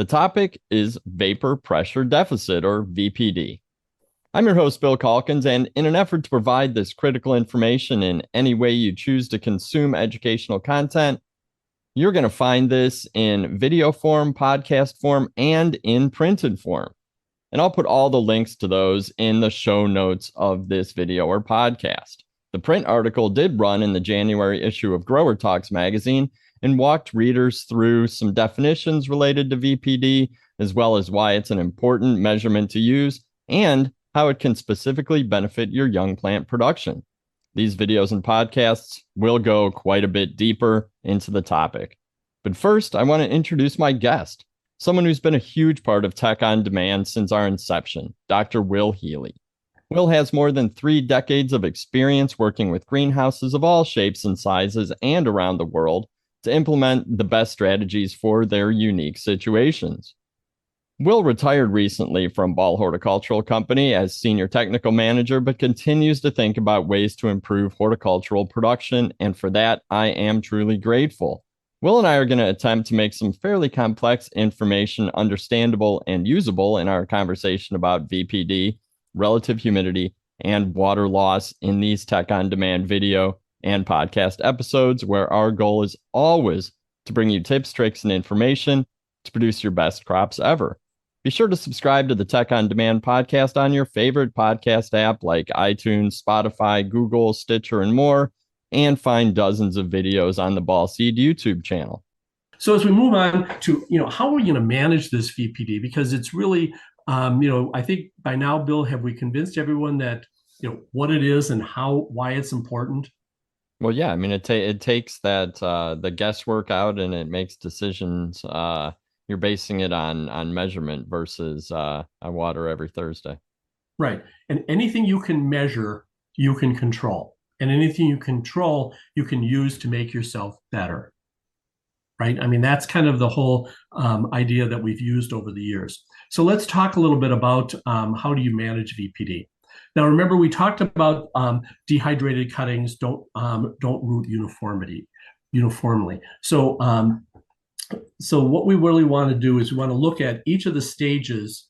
topic is vapor pressure deficit, or VPD. I'm your host, Bill Calkins, and in an effort to provide this critical information in any way you choose to consume educational content, you're going to find this in video form, podcast form, and in printed form. And I'll put all the links to those in the show notes of this video or podcast. The print article did run in the January issue of GrowerTalks magazine and walked readers through some definitions related to VPD, as well as why it's an important measurement to use and how it can specifically benefit your young plant production. These videos and podcasts will go quite a bit deeper into the topic. But first, I want to introduce my guest, someone who's been a huge part of Tech on Demand since our inception, Dr. Will Healy. Will has more than 3 decades of experience working with greenhouses of all shapes and sizes and around the world to implement the best strategies for their unique situations. Will retired recently from Ball Horticultural Company as Senior Technical Manager, but continues to think about ways to improve horticultural production, and for that, I am truly grateful. Will and I are going to attempt to make some fairly complex information understandable and usable in our conversation about VPD, relative humidity, and water loss in these Tech on Demand video and podcast episodes, where our goal is always to bring you tips, tricks, and information to produce your best crops ever. Be sure to subscribe to the Tech on Demand podcast on your favorite podcast app like iTunes, Spotify, Google, Stitcher, and more, and find dozens of videos on the Ball Seed YouTube channel. So as we move on to, how are we going to manage this VPD? Because it's really, I think by now, Bill, have we convinced everyone that, what it is and why it's important? Well, yeah, I mean, it takes that the guesswork out, and it makes decisions. You're basing it on measurement versus I water every Thursday. Right. And anything you can measure, you can control. And anything you control, you can use to make yourself better. Right. I mean, that's kind of the whole idea that we've used over the years. So let's talk a little bit about how do you manage VPD. Now, remember, we talked about dehydrated cuttings don't root uniformly. So what we really want to do is we want to look at each of the stages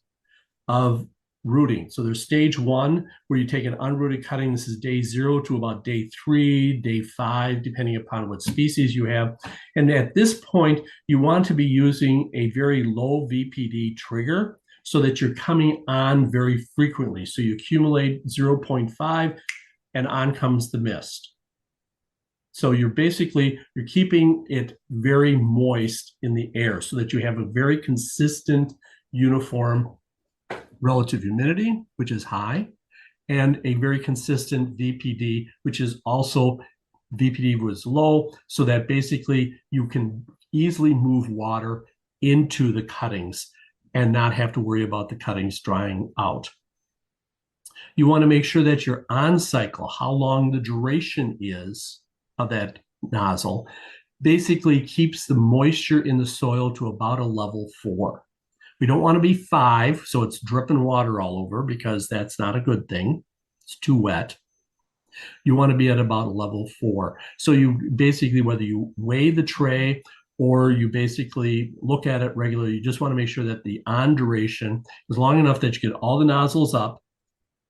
of rooting. So there's stage 1, where you take an unrooted cutting. This is day 0 to about day 3, day 5, depending upon what species you have. And at this point, you want to be using a very low VPD trigger so that you're coming on very frequently. So you accumulate 0.5 and on comes the mist. So you're keeping it very moist in the air so that you have a very consistent, uniform relative humidity, which is high, and a very consistent VPD, which is also VPD was low, so that basically you can easily move water into the cuttings and not have to worry about the cuttings drying out. You want to make sure that you're on cycle, how long the duration is of that nozzle, basically keeps the moisture in the soil to about a level 4. We don't want to be 5, so it's dripping water all over, because that's not a good thing. It's too wet. You want to be at about a level 4. So you basically, whether you weigh the tray or you basically look at it regularly, you just want to make sure that the on duration is long enough that you get all the nozzles up,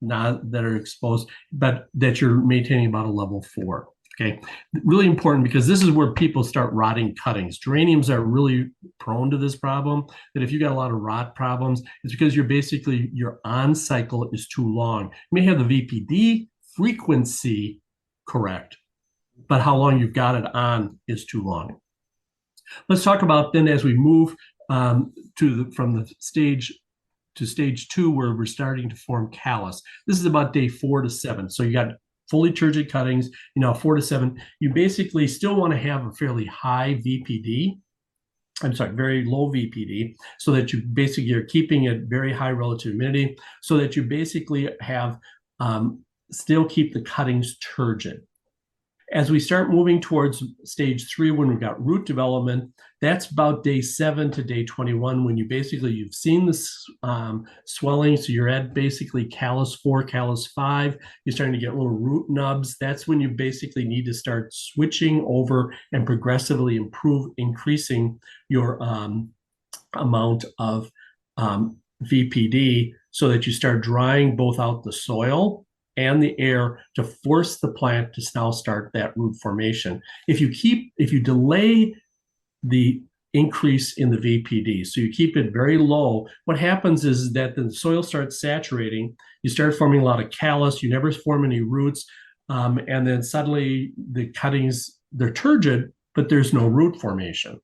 not that are exposed, but that you're maintaining about a level 4. Okay, really important, because this is where people start rotting cuttings. Geraniums are really prone to this problem, that if you got a lot of rot problems, it's because your on cycle is too long. You may have the VPD frequency correct, but how long you've got it on is too long. Let's talk about then, as we move from the stage to stage 2, where we're starting to form callus. This is about day 4 to 7. So you got fully turgid cuttings, 4 to 7. You basically still want to have a fairly high VPD. Very low VPD, so that you're keeping it very high relative humidity, so that you basically have still keep the cuttings turgid. As we start moving towards stage 3, when we've got root development, that's about day 7 to day 21, when you've seen this swelling. So you're at basically callus 4, callus 5. You're starting to get little root nubs. That's when you basically need to start switching over and progressively increasing your amount of VPD so that you start drying both out the soil and the air to force the plant to now start that root formation. If you delay the increase in the VPD, so you keep it very low, what happens is that the soil starts saturating, you start forming a lot of callus, you never form any roots, and then suddenly the cuttings, they're turgid, but there's no root formation.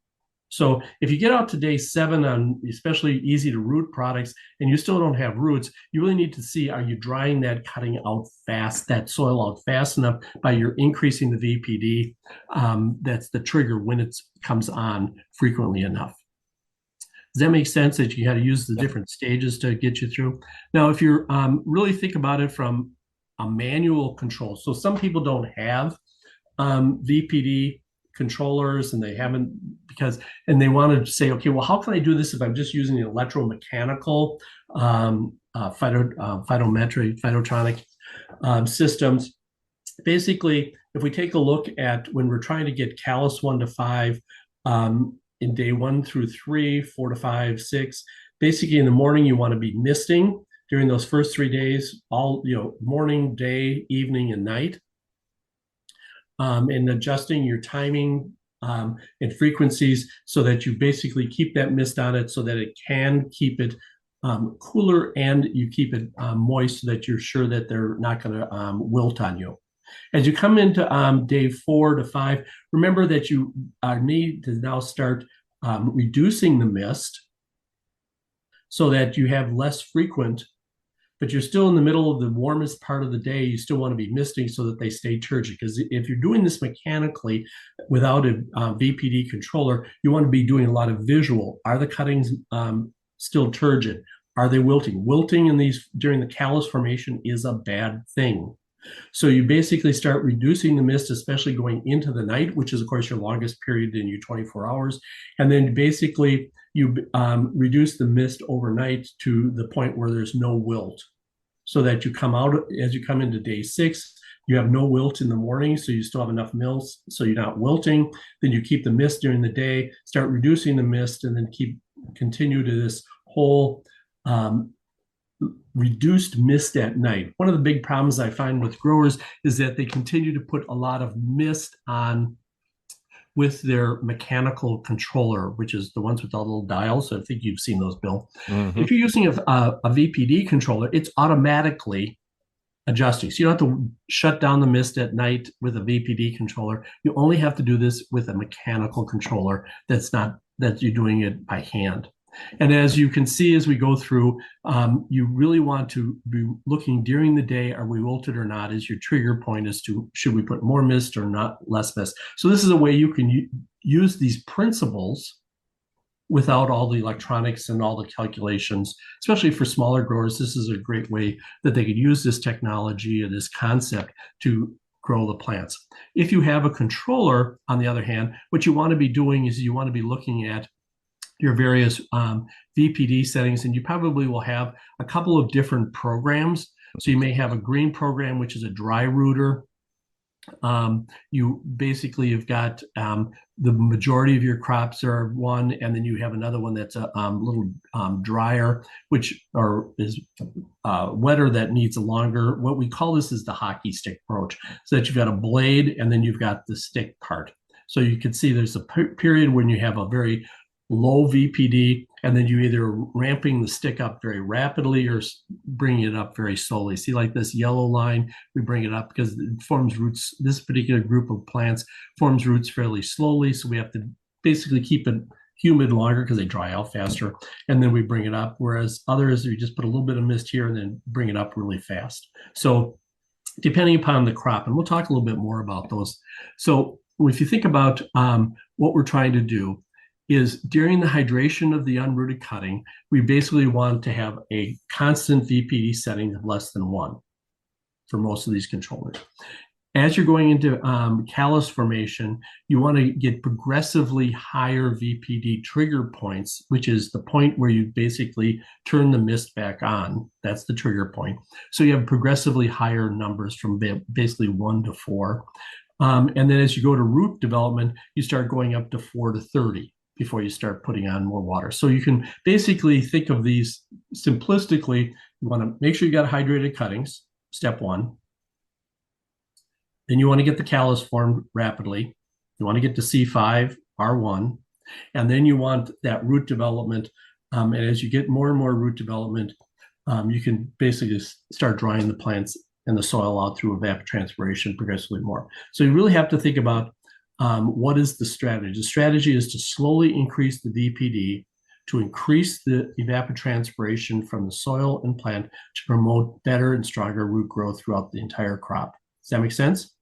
So if you get out to day 7 on especially easy to root products and you still don't have roots, you really need to see, are you drying that cutting out fast, that soil out fast enough by your increasing the VPD? That's the trigger when it comes on frequently enough. Does that make sense that you had to use the different stages to get you through? Now, if you're really think about it from a manual control, so some people don't have VPD controllers and they haven't and they want to say, okay, well, how can I do this if I'm just using the electromechanical phytometric systems? Basically, if we take a look at when we're trying to get callus 1 to 5 in day 1 through 3, 4 to 5, 6, basically in the morning you want to be misting during those first 3 days, all morning, day, evening, and night. And adjusting your timing and frequencies so that you basically keep that mist on it so that it can keep it cooler and you keep it moist so that you're sure that they're not going to wilt on you. As you come into day 4 to 5, remember that you need to now start reducing the mist so that you have less frequent, but you're still in the middle of the warmest part of the day. You still want to be misting so that they stay turgid. Because if you're doing this mechanically without a VPD controller, you want to be doing a lot of visual. Are the cuttings still turgid? Are they wilting? Wilting in these during the callus formation is a bad thing. So you basically start reducing the mist, especially going into the night, which is, of course, your longest period in your 24 hours. And then basically you reduce the mist overnight to the point where there's no wilt, so that you come out, as you come into day 6, you have no wilt in the morning, so you still have enough mist, so you're not wilting. Then you keep the mist during the day, start reducing the mist, and then continue to this whole reduced mist at night. One of the big problems I find with growers is that they continue to put a lot of mist on with their mechanical controller, which is the ones with the little dials. So I think you've seen those, Bill. Mm-hmm. If you're using a VPD controller, it's automatically adjusting. So you don't have to shut down the mist at night with a VPD controller. You only have to do this with a mechanical controller that you're doing it by hand. And as you can see, as we go through, you really want to be looking during the day, are we wilted or not, is your trigger point as to should we put more mist or not less mist. So this is a way you can use these principles without all the electronics and all the calculations, especially for smaller growers. This is a great way that they could use this technology or this concept to grow the plants. If you have a controller, on the other hand, what you want to be doing is you want to be looking at your various VPD settings, and you probably will have a couple of different programs. So you may have a green program, which is a dry rooter. You basically have got the majority of your crops are one, and then you have another one that's a little drier, which is wetter, that needs a longer, what we call this is the hockey stick approach, so that you've got a blade and then you've got the stick part. So you can see there's a period when you have a very low VPD, and then you either ramping the stick up very rapidly or bringing it up very slowly. See, like this yellow line, we bring it up because it forms roots. This particular group of plants forms roots fairly slowly, so we have to basically keep it humid longer because they dry out faster, and then we bring it up. Whereas others, we just put a little bit of mist here and then bring it up really fast. So depending upon the crop, and we'll talk a little bit more about those. So if you think about what we're trying to do, is during the hydration of the unrooted cutting, we basically want to have a constant VPD setting of less than 1 for most of these controllers. As you're going into callus formation, you want to get progressively higher VPD trigger points, which is the point where you basically turn the mist back on. That's the trigger point. So you have progressively higher numbers from basically 1 to 4. And then as you go to root development, you start going up to 4 to 30. before you start putting on more water. So you can basically think of these simplistically. You want to make sure you got hydrated cuttings, step one. Then you want to get the callus formed rapidly. You want to get to C5, R1, and then you want that root development. And as you get more and more root development, you can basically start drying the plants and the soil out through evapotranspiration progressively more. So you really have to think about what is the strategy. The strategy is to slowly increase the VPD, to increase the evapotranspiration from the soil and plant to promote better and stronger root growth throughout the entire crop. Does that make sense?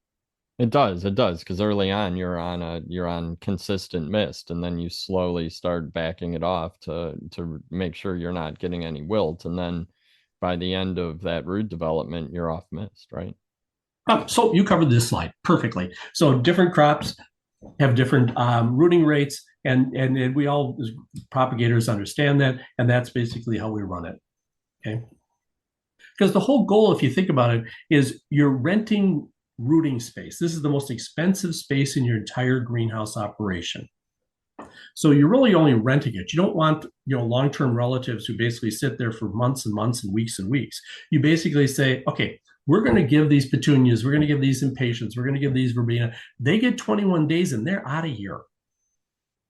It does, because early on you're on consistent mist, and then you slowly start backing it off to make sure you're not getting any wilt, and then by the end of that root development, you're off mist, right? So you covered this slide perfectly. So different crops have different rooting rates, and we all as propagators understand that, and that's basically how we run it. Okay, because the whole goal, if you think about it, is you're renting rooting space. This is the most expensive space in your entire greenhouse operation. So you're really only renting it. You don't want, long-term relatives who basically sit there for months and months and weeks and weeks. You basically say, okay, we're going to give these petunias, we're going to give these impatiens, we're going to give these verbena. They get 21 days and they're out of here.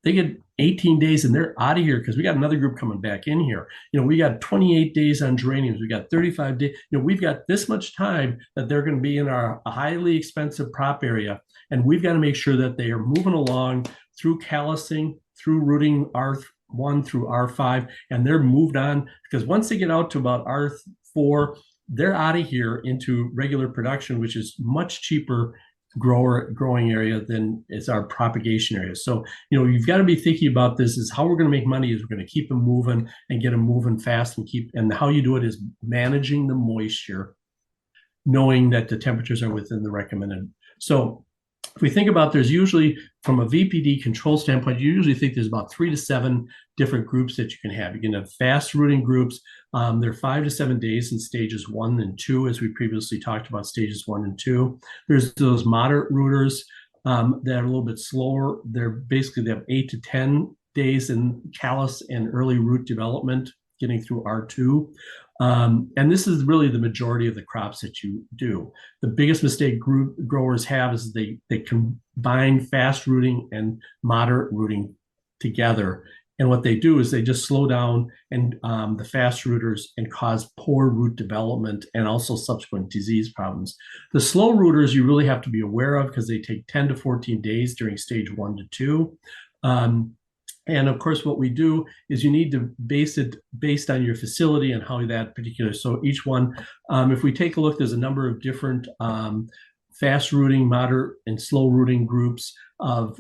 They get 18 days and they're out of here because we got another group coming back in here. We got 28 days on geraniums. We got 35 days. We've got this much time that they're going to be in our highly expensive prop area. And we've got to make sure that they are moving along through callusing, through rooting R1 through R5, and they're moved on, because once they get out to about R4, they're out of here into regular production, which is much cheaper growing area than is our propagation area. So, you've got to be thinking about this is how we're going to make money is we're going to keep them moving and get them moving fast and how you do it is managing the moisture, knowing that the temperatures are within the recommended. So if we think about, there's usually, from a VPD control standpoint, you usually think there's about 3 to 7 different groups that you can have. You can have fast rooting groups. They're 5 to 7 days in stages 1 and 2, as we previously talked about stages 1 and 2. There's those moderate rooters that are a little bit slower. They have 8 to 10 days in callus and early root development, getting through R2. And this is really the majority of the crops that you do. The biggest mistake growers have is they combine fast rooting and moderate rooting together. And what they do is they just slow down and the fast rooters and cause poor root development and also subsequent disease problems. The slow rooters you really have to be aware of because they take 10 to 14 days during stage 1 to 2. And of course, what we do is you need to base it based on your facility and how that particular. So each one, if we take a look, there's a number of different fast rooting, moderate, and slow rooting groups of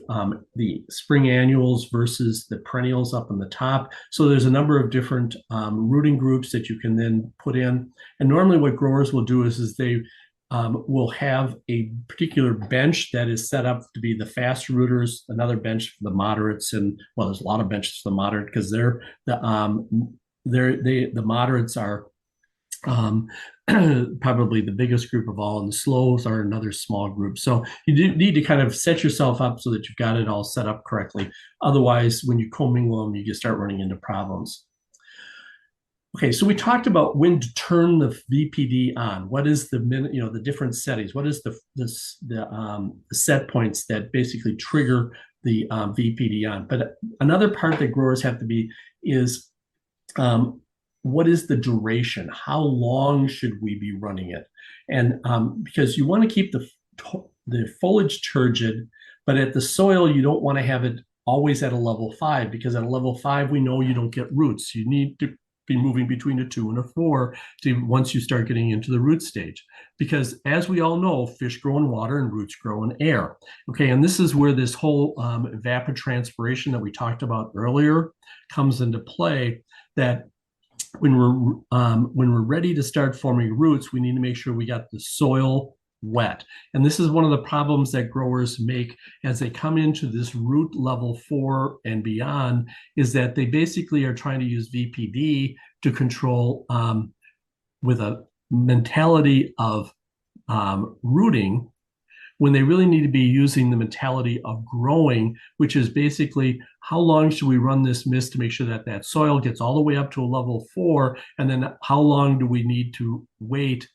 the spring annuals versus the perennials up on the top. So there's a number of different rooting groups that you can then put in. And normally what growers will do is they will have a particular bench that is set up to be the fast rooters, another bench for the moderates, and there's a lot of benches for the moderate because the moderates are probably the biggest group of all, and the slows are another small group. So you do need to kind of set yourself up so that you've got it all set up correctly. Otherwise, when you commingle them, you just start running into problems. Okay, so we talked about when to turn the VPD on. What is the different settings? What is the set points that basically trigger the VPD on? But another part that growers have to be is what is the duration? How long should we be running it? And because you want to keep the foliage turgid, but at the soil you don't want to have it always at a level 5, because at a level 5 we know you don't get roots. You need to be moving between a 2 and a 4 once you start getting into the root stage, because as we all know, fish grow in water and roots grow in air. Okay, and this is where this whole evapotranspiration that we talked about earlier comes into play. That when we're ready to start forming roots, we need to make sure we got the soil wet. And this is one of the problems that growers make as they come into this root level 4 and beyond, is that they basically are trying to use VPD to control with a mentality of rooting, when they really need to be using the mentality of growing, which is basically how long should we run this mist to make sure that that soil gets all the way up to a level 4, and then how long do we need to wait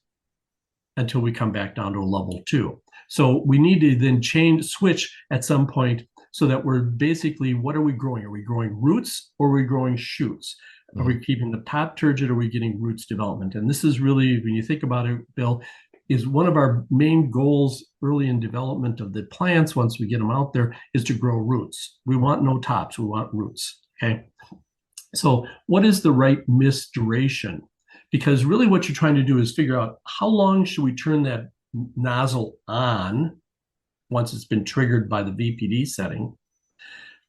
until we come back down to a level 2. So we need to then switch at some point so that we're basically, what are we growing? Are we growing roots or are we growing shoots? Are we keeping the top turgid or are we getting roots development? And this is really, when you think about it, Bill, is one of our main goals early in development of the plants, once we get them out there, is to grow roots. We want no tops, we want roots, okay? So what is the right mist duration? Because really what you're trying to do is figure out how long should we turn that nozzle on once it's been triggered by the VPD setting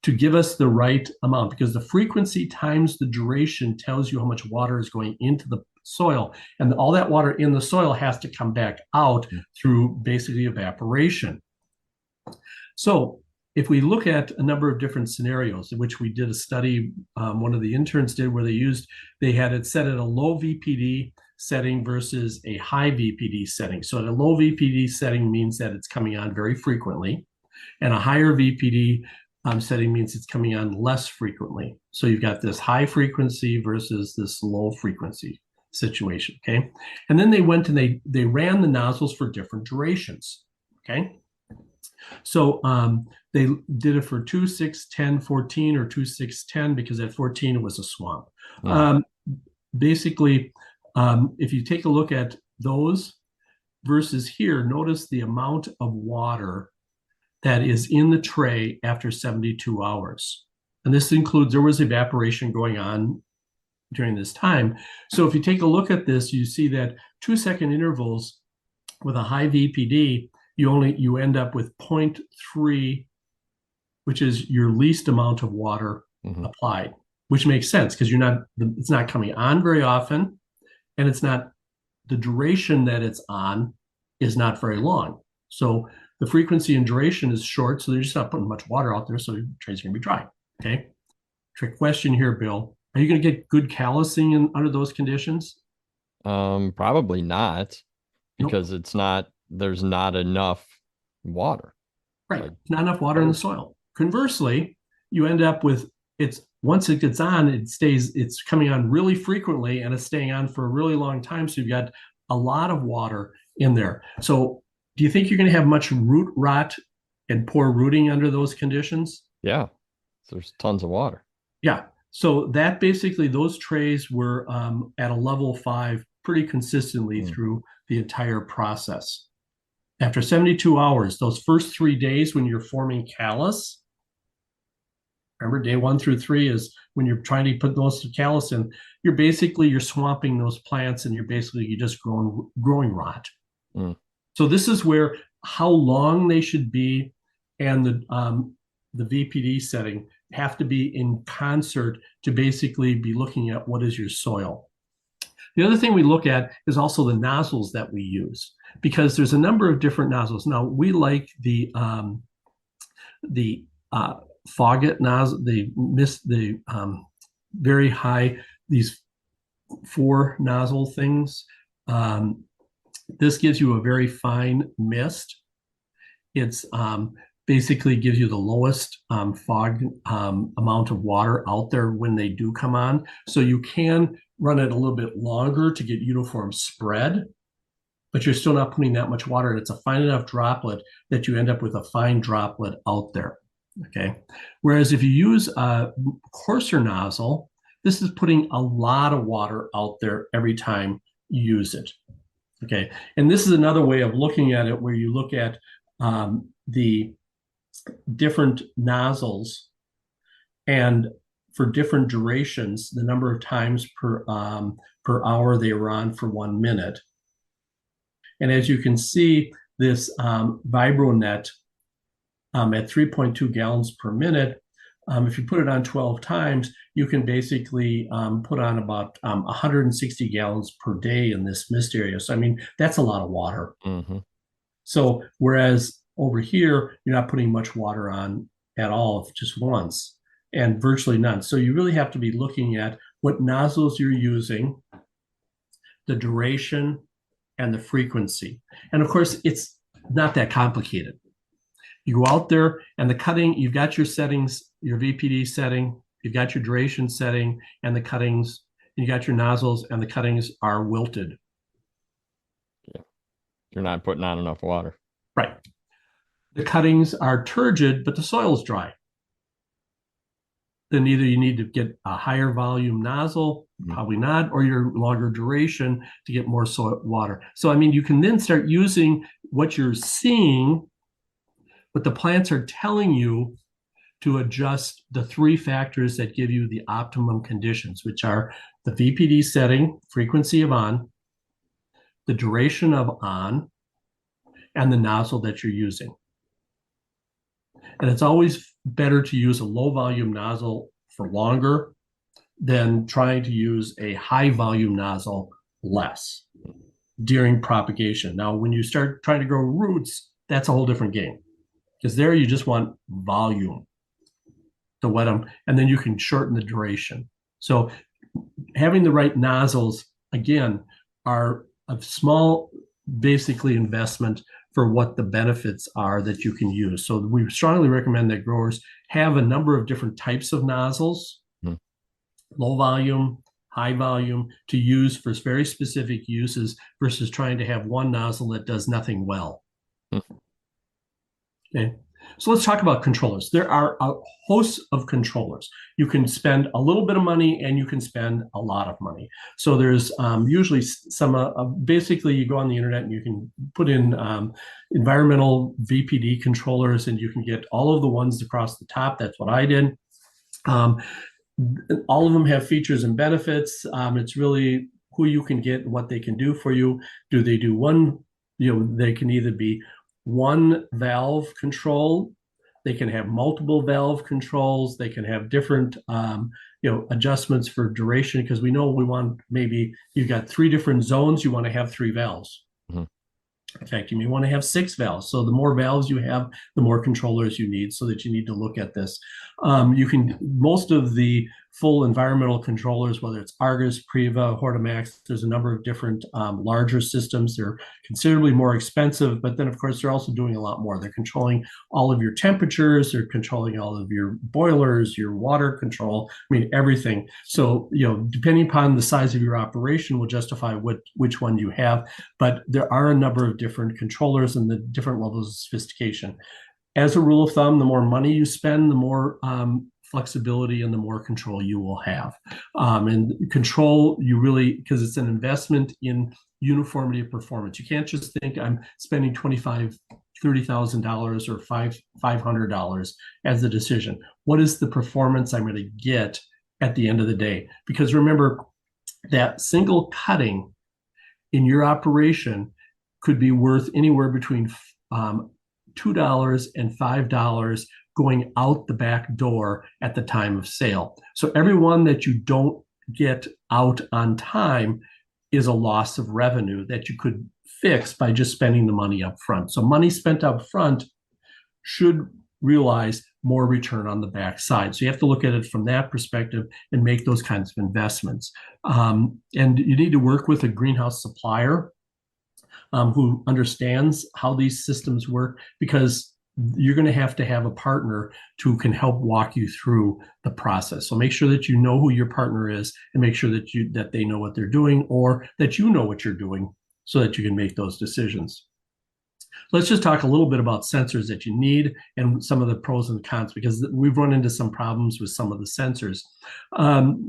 to give us the right amount, because the frequency times the duration tells you how much water is going into the soil, and all that water in the soil has to come back out through basically evaporation. So if we look at a number of different scenarios in which we did a study, one of the interns did, where they had it set at a low VPD setting versus a high VPD setting. So at a low VPD setting means that it's coming on very frequently, and a higher VPD setting means it's coming on less frequently. So you've got this high frequency versus this low frequency situation, okay? And then they went and they ran the nozzles for different durations, okay? So they did it for 2, 6, 10, 14, or 2, 6, 10, because at 14 it was a swamp. Basically, if you take a look at those versus here, notice the amount of water that is in the tray after 72 hours. And this includes, there was evaporation going on during this time. So if you take a look at this, you see that 2-second intervals with a high VPD, you end up with 0.3, which is your least amount of water applied, which makes sense because it's not coming on very often, and the duration that it's on is not very long. So the frequency and duration is short, so they're just not putting much water out there, so the trays are going to be dry. Okay. Trick question here, Bill. Are you going to get good callousing under those conditions? Probably not, because Nope. there's not enough water. Right. Like, not enough water in the soil. Conversely, you end up with once it gets on, it's coming on really frequently and it's staying on for a really long time. So you've got a lot of water in there. So do you think you're going to have much root rot and poor rooting under those conditions? Yeah. So there's tons of water. Yeah. So that basically, those trays were at a level 5 pretty consistently through the entire process. After 72 hours, those first 3 days when you're forming callus, remember day 1 through 3 is when you're trying to put those callus in, you're swamping those plants, and you're just growing rot. So this is where how long they should be and the VPD setting have to be in concert to basically be looking at what is your soil. The other thing we look at is also the nozzles that we use, because there's a number of different nozzles. Now, we like the Fogget nozzle, the very high, these 4 nozzle things. This gives you a very fine mist. It's basically gives you the lowest fog amount of water out there when they do come on. So you can run it a little bit longer to get uniform spread, but you're still not putting that much water. And it's a fine enough droplet that you end up with a fine droplet out there. Okay. Whereas if you use a coarser nozzle, this is putting a lot of water out there every time you use it. Okay. And this is another way of looking at it, where you look at the different nozzles, and for different durations, the number of times per hour they were on for 1 minute. And as you can see, this VibroNet at 3.2 gallons per minute, if you put it on 12 times, you can basically put on about 160 gallons per day in this mist area. So, I mean, that's a lot of water. So whereas over here, you're not putting much water on at all, just once, and virtually none. So you really have to be looking at what nozzles you're using, the duration, and the frequency. And of course, not that complicated. You go out there and the cutting, you've got your settings, your VPD setting, you've got your duration setting and the cuttings, and you got your nozzles and the cuttings are wilted. Yeah. You're not putting on enough water. Right. The cuttings are turgid, but the soil's dry. Then either you need to get a higher volume nozzle, probably not, or your longer duration to get more soil water. So, I mean, you can then start using what you're seeing, what the plants are telling you to adjust the three factors that give you the optimum conditions, which are the VPD setting, frequency of on, the duration of on, and the nozzle that you're using. And it's always better to use a low volume nozzle for longer than trying to use a high volume nozzle less during propagation. Now, when you start trying to grow roots, that's a whole different game, because there you just want volume to wet them, and then you can shorten the duration. So having the right nozzles, again, are a small, basically, investment for what the benefits are that you can use. So we strongly recommend that growers have a number of different types of nozzles, low volume, high volume, to use for very specific uses versus trying to have one nozzle that does nothing well. Okay. So let's talk about controllers. There are a host of controllers. You can spend a little bit of money and you can spend a lot of money. So there's usually some, basically you go on the internet and you can put in environmental VPD controllers and you can get all of the ones across the top. That's what I did. All of them have features and benefits. It's really who you can get and what they can do for you. Do they do one, they can either be one valve control, they can have multiple valve controls, they can have different adjustments for duration, because we know we want, maybe you've got 3 different zones, you want to have 3 valves. In fact, you may want to have 6 valves. So the more valves you have, the more controllers you need, so that you need to look at this. Most of the full environmental controllers, whether it's Argus, Priva, Hortimax, there's a number of different larger systems. They're considerably more expensive, but then of course they're also doing a lot more. They're controlling all of your temperatures, they're controlling all of your boilers, your water control, everything. So, depending upon the size of your operation will justify which one you have, but there are a number of different controllers and the different levels of sophistication. As a rule of thumb, the more money you spend, the more flexibility and the more control you will have. And control, you really, because it's an investment in uniformity of performance. You can't just think I'm spending $30,000 or $500 as the decision. What is the performance I'm going to get at the end of the day? Because remember, that single cutting in your operation could be worth anywhere between $2 and $5 going out the back door at the time of sale. So every one that you don't get out on time is a loss of revenue that you could fix by just spending the money up front. So money spent up front should realize more return on the back side. So you have to look at it from that perspective and make those kinds of investments. And you need to work with a greenhouse supplier who understands how these systems work, because you're going to have a partner who can help walk you through the process. So make sure that you know who your partner is, and make sure that they know what they're doing, or that you know what you're doing, so that you can make those decisions. Let's just talk a little bit about sensors that you need and some of the pros and cons, because we've run into some problems with some of the sensors.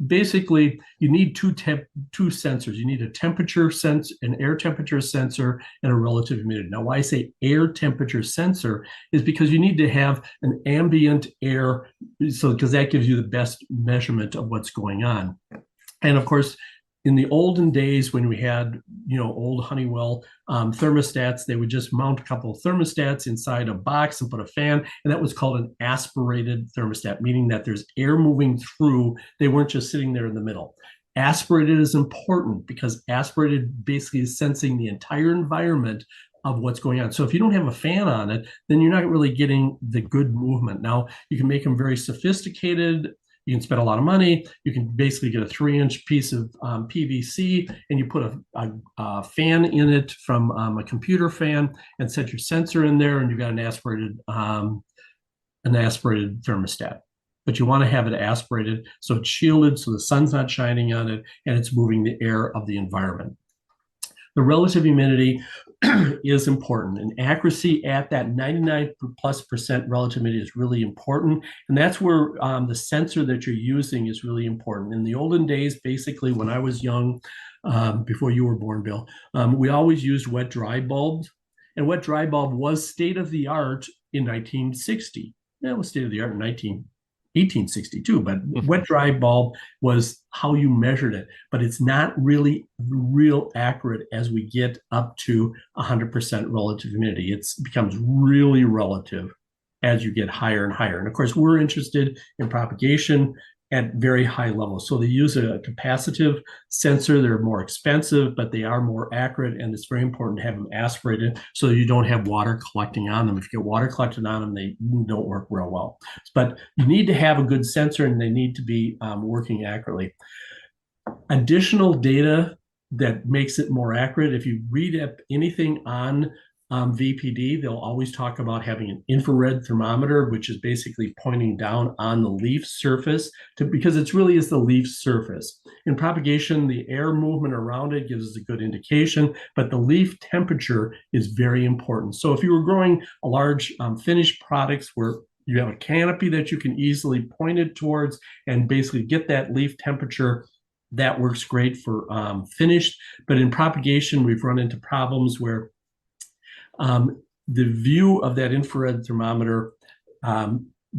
Basically, you need two sensors. You need a temperature sense, an air temperature sensor, and a relative humidity. Now, why I say air temperature sensor is because you need to have an ambient air, because that gives you the best measurement of what's going on. And of course, in the olden days, when we had, old Honeywell thermostats, they would just mount a couple of thermostats inside a box and put a fan, and that was called an aspirated thermostat, meaning that there's air moving through. They weren't just sitting there in the middle. Aspirated is important because aspirated basically is sensing the entire environment of what's going on. So if you don't have a fan on it, then you're not really getting the good movement. Now, you can make them very sophisticated. You can spend a lot of money. You can basically get a 3-inch piece of PVC, and you put a fan in it from a computer fan, and set your sensor in there, and you've got an aspirated thermostat. But you want to have it aspirated so it's shielded, so the sun's not shining on it, and it's moving the air of the environment. The relative humidity is important, and accuracy at that 99+% relative humidity is really important. And that's where the sensor that you're using is really important. In the olden days, basically when I was young, before you were born, Bill, we always used wet dry bulbs. And wet dry bulb was state of the art in 1960. It was state of the art in 1862, but wet dry bulb was how you measured it. But it's not really real accurate as we get up to 100% relative humidity. It becomes really relative as you get higher and higher. And of course, we're interested in propagation at very high levels. So they use a capacitive sensor. They're more expensive, but they are more accurate. And it's very important to have them aspirated so you don't have water collecting on them. If you get water collected on them, they don't work real well. But you need to have a good sensor, and they need to be working accurately. Additional data that makes it more accurate, if you read up anything on VPD, they'll always talk about having an infrared thermometer, which is basically pointing down on the leaf surface because it really is the leaf surface. In propagation, the air movement around it gives us a good indication, but the leaf temperature is very important. So if you were growing a large finished products where you have a canopy that you can easily point it towards and basically get that leaf temperature, that works great for finished. But in propagation, we've run into problems where the view of that infrared thermometer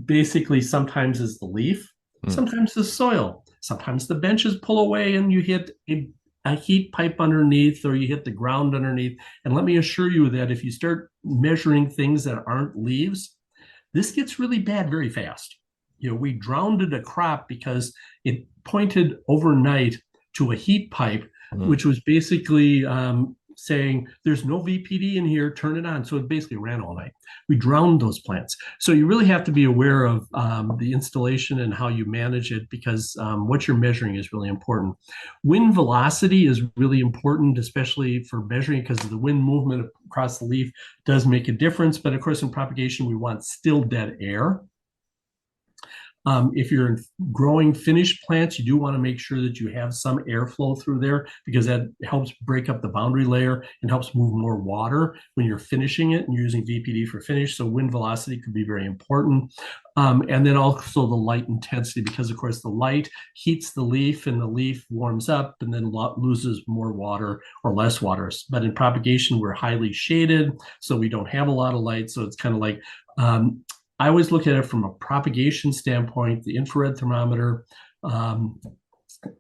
basically sometimes is the leaf, sometimes the soil, sometimes the benches pull away and you hit a heat pipe underneath, or you hit the ground underneath. And let me assure you that if you start measuring things that aren't leaves, this gets really bad very fast. We drowned a crop because it pointed overnight to a heat pipe, which was basically saying there's no VPD in here, turn it on. So it basically ran all night. We drowned those plants. So you really have to be aware of the installation and how you manage it, because what you're measuring is really important. Wind velocity is really important, especially for measuring, because the wind movement across the leaf does make a difference. But of course, in propagation, we want still dead air. If you're growing finished plants, you do want to make sure that you have some airflow through there, because that helps break up the boundary layer and helps move more water when you're finishing it and you're using VPD for finish. So wind velocity could be very important. And then also the light intensity, because of course the light heats the leaf and the leaf warms up and then loses more water or less water. But in propagation, we're highly shaded, so we don't have a lot of light. So it's kind of like, I always look at it from a propagation standpoint. The infrared thermometer,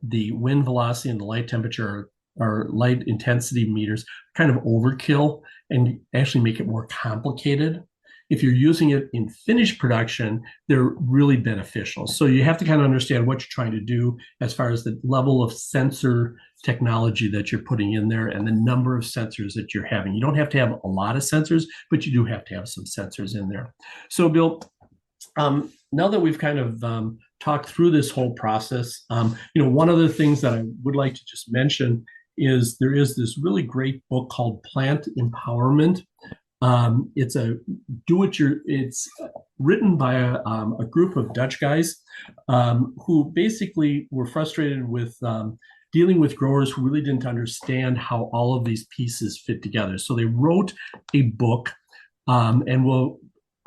the wind velocity, and the light temperature or light intensity meters kind of overkill and actually make it more complicated. If you're using it in finished production, they're really beneficial. So you have to kind of understand what you're trying to do as far as the level of sensor technology that you're putting in there and the number of sensors that you're having. You don't have to have a lot of sensors, but you do have to have some sensors in there. So Bill, now that we've kind of talked through this whole process, one of the things that I would like to just mention is there is this really great book called Plant Empowerment. It's written by a group of Dutch guys who basically were frustrated with dealing with growers who really didn't understand how all of these pieces fit together. So they wrote a book, and we'll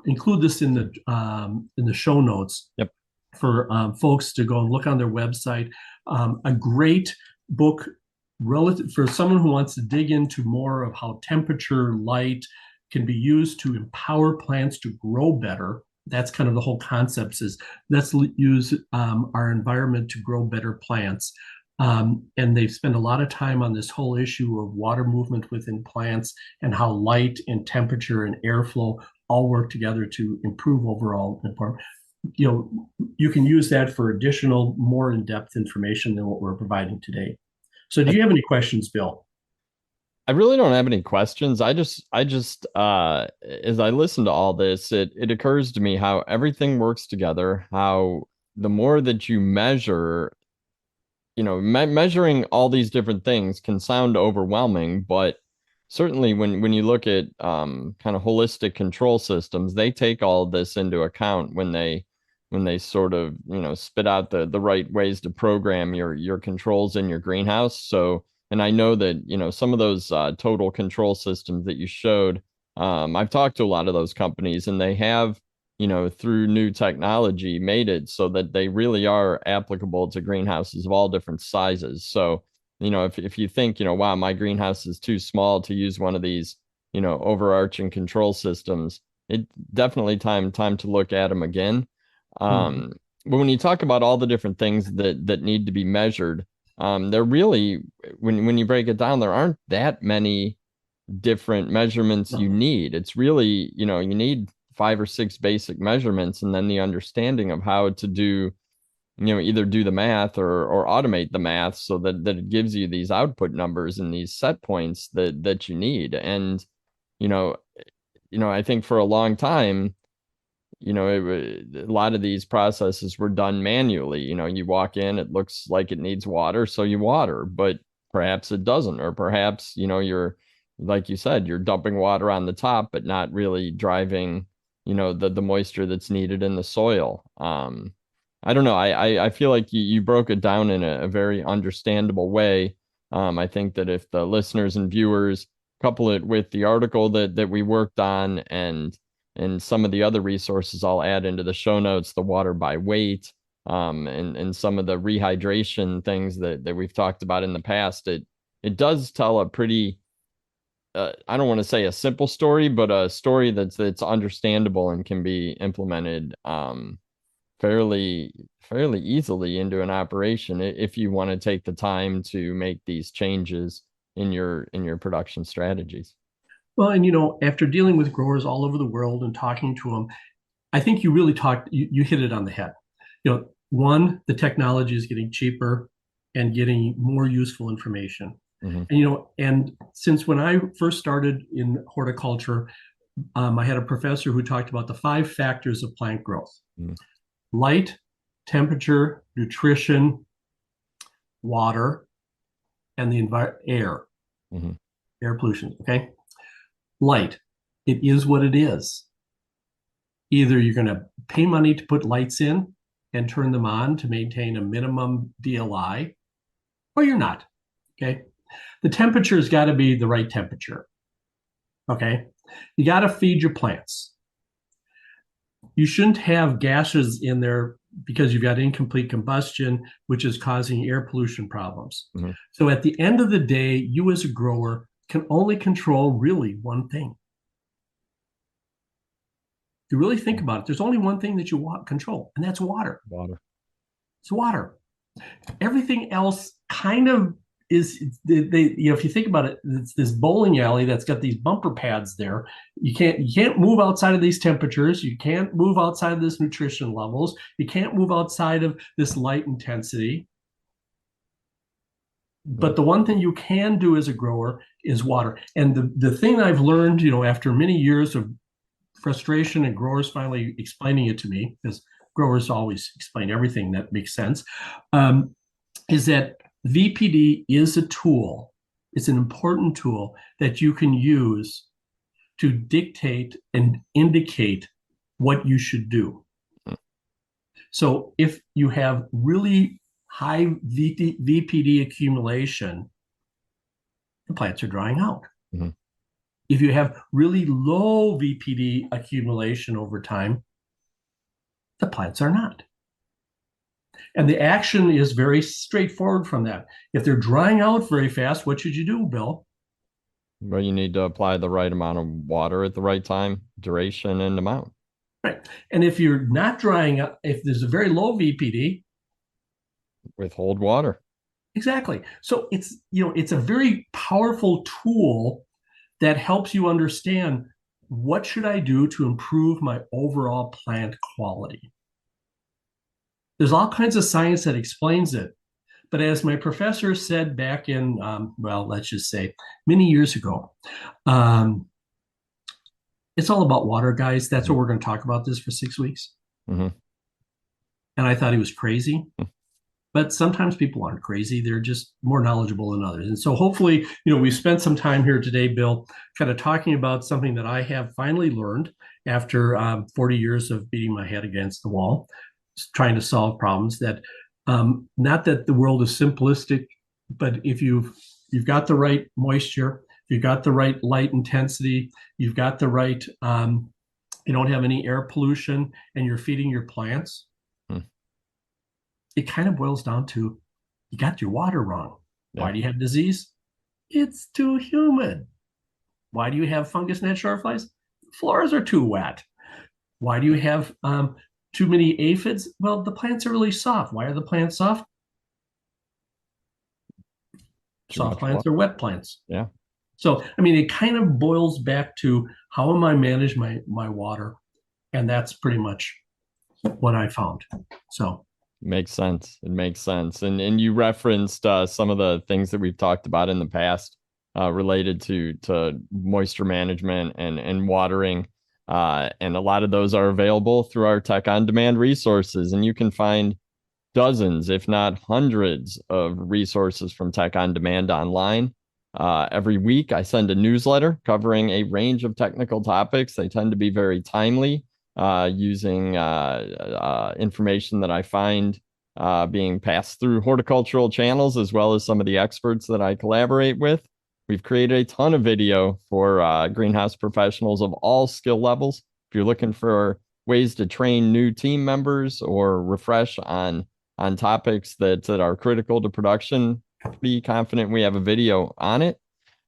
include this in the show notes. Yep. For folks to go and look on their website. A great book relative for someone who wants to dig into more of how temperature, light can be used to empower plants to grow better. That's kind of the whole concept, is let's use our environment to grow better plants. And they've spent a lot of time on this whole issue of water movement within plants and how light and temperature and airflow all work together to improve overall performance. You can use that for additional, more in-depth information than what we're providing today. So do you have any questions, Bill? I really don't have any questions. I just as I listen to all this, it occurs to me how everything works together, how the more that you measure, measuring all these different things can sound overwhelming, but certainly when you look at kind of holistic control systems, they take all of this into account when they sort of, spit out the right ways to program your controls in your greenhouse. So, and I know that, some of those total control systems that you showed, I've talked to a lot of those companies, and they have, through new technology, made it so that they really are applicable to greenhouses of all different sizes. So, if you think, wow, my greenhouse is too small to use one of these, overarching control systems, it definitely time to look at them again. Mhm. But when you talk about all the different things that need to be measured, they're really, when you break it down, there aren't that many different measurements you No. need. It's really, you need five or six basic measurements, and then the understanding of how to do, either do the math or automate the math so that it gives you these output numbers and these set points that you need. And, you know, I think for a long time, a lot of these processes were done manually. You walk in, it looks like it needs water, so you water, but perhaps it doesn't, or perhaps, you're, like you said, you're dumping water on the top, but not really driving, the moisture that's needed in the soil. I don't know. I feel like you broke it down in a very understandable way. I think that if the listeners and viewers couple it with the article that we worked on, and some of the other resources I'll add into the show notes, the water by weight, and some of the rehydration things that we've talked about in the past, it does tell a pretty, I don't want to say a simple story, but a story that's understandable and can be implemented fairly easily into an operation if you want to take the time to make these changes in your production strategies. Well, and after dealing with growers all over the world and talking to them, I think you really you hit it on the head. One, the technology is getting cheaper and getting more useful information. Hmm. And since when I first started in horticulture, I had a professor who talked about the 5 factors of plant growth: Hmm. light, temperature, nutrition, water, and the Hmm. air pollution. Okay. Light, it is what it is. Either you're going to pay money to put lights in and turn them on to maintain a minimum DLI, or you're not. Okay. The temperature has got to be the right temperature. Okay. You got to feed your plants. You shouldn't have gases in there because you've got incomplete combustion, which is causing air pollution problems. Hmm. So at the end of the day, you as a grower can only control really one thing. You really think about it, there's only one thing that you want control, and that's water. Water. It's water. Everything else kind of is if you think about it, it's this bowling alley that's got these bumper pads there. You can't move outside of these temperatures. You can't move outside of this nutrition levels. You can't move outside of this light intensity. Hmm. But the one thing you can do as a grower is water. And the thing I've learned, after many years of frustration and growers finally explaining it to me, because growers always explain everything that makes sense, is that VPD is a tool. It's an important tool that you can use to dictate and indicate what you should do. So if you have really high VPD accumulation, the plants are drying out. Hmm. If you have really low VPD accumulation over time, the plants are not. And the action is very straightforward from that. If they're drying out very fast, what should you do, Bill? But you need to apply the right amount of water at the right time, duration, and amount. Right. And if you're not drying up, if there's a very low VPD, Withhold water. exactly. So it's a very powerful tool that helps you understand what should I do to improve my overall plant quality. There's all kinds of science that explains it. But as my professor said back in, well, let's just say many years ago, um, it's all about water, guys. That's what we're going to talk about this for 6 weeks. Hmm. And I thought he was crazy. But sometimes people aren't crazy. They're just more knowledgeable than others. And so hopefully, we've spent some time here today, Bill, kind of talking about something that I have finally learned after 40 years of beating my head against the wall, trying to solve problems that not that the world is simplistic, but if you've got the right moisture, you've got the right light intensity, you've got the right, you don't have any air pollution, and you're feeding your plants, it kind of boils down to you got your water wrong. Yeah. Why do you have disease? It's too humid. Why do you have fungus gnat shortflies? Floors are too wet. Why do you have too many aphids? Well, the plants are really soft. Why are the plants soft? Soft plants are wet plants. Yeah. So, I mean, it kind of boils back to how am I manage my water? And that's pretty much what I found. So makes sense. It makes sense. And you referenced some of the things that we've talked about in the past related to moisture management and watering. And a lot of those are available through our Tech on Demand resources. And you can find dozens, if not hundreds, of resources from Tech on Demand online. Every week, I send a newsletter covering a range of technical topics. They tend to be very timely, using information that I find being passed through horticultural channels, as well as some of the experts that I collaborate with. We've created a ton of video for greenhouse professionals of all skill levels. If you're looking for ways to train new team members or refresh on topics that are critical to production, pretty confident we have a video on it.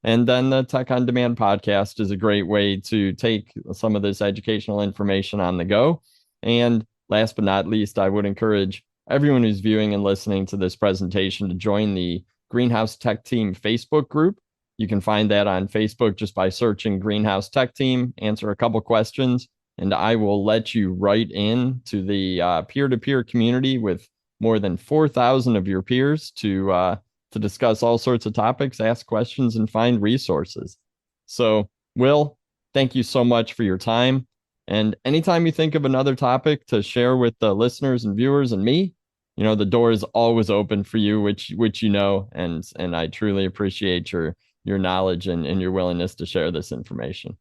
And then the Tech on Demand podcast is a great way to take some of this educational information on the go. And last but not least, I would encourage everyone who's viewing and listening to this presentation to join the Greenhouse Tech Team Facebook group. You can find that on Facebook just by searching Greenhouse Tech Team, answer a couple questions, and I will let you right in to the peer-to-peer community with more than 4,000 of your peers to discuss all sorts of topics, ask questions, and find resources. So, Will, thank you so much for your time. And anytime you think of another topic to share with the listeners and viewers and me, the door is always open for you, which and I truly appreciate your knowledge and your willingness to share this information.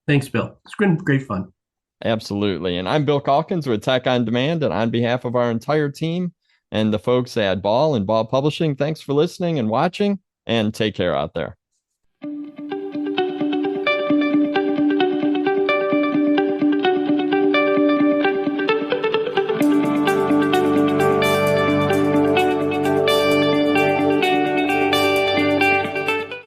Thanks, Bill. It's been great fun. Absolutely. And I'm Bill Calkins with Tech on Demand, and on behalf of our entire team and the folks at Ball and Ball Publishing, thanks for listening and watching, and take care out there.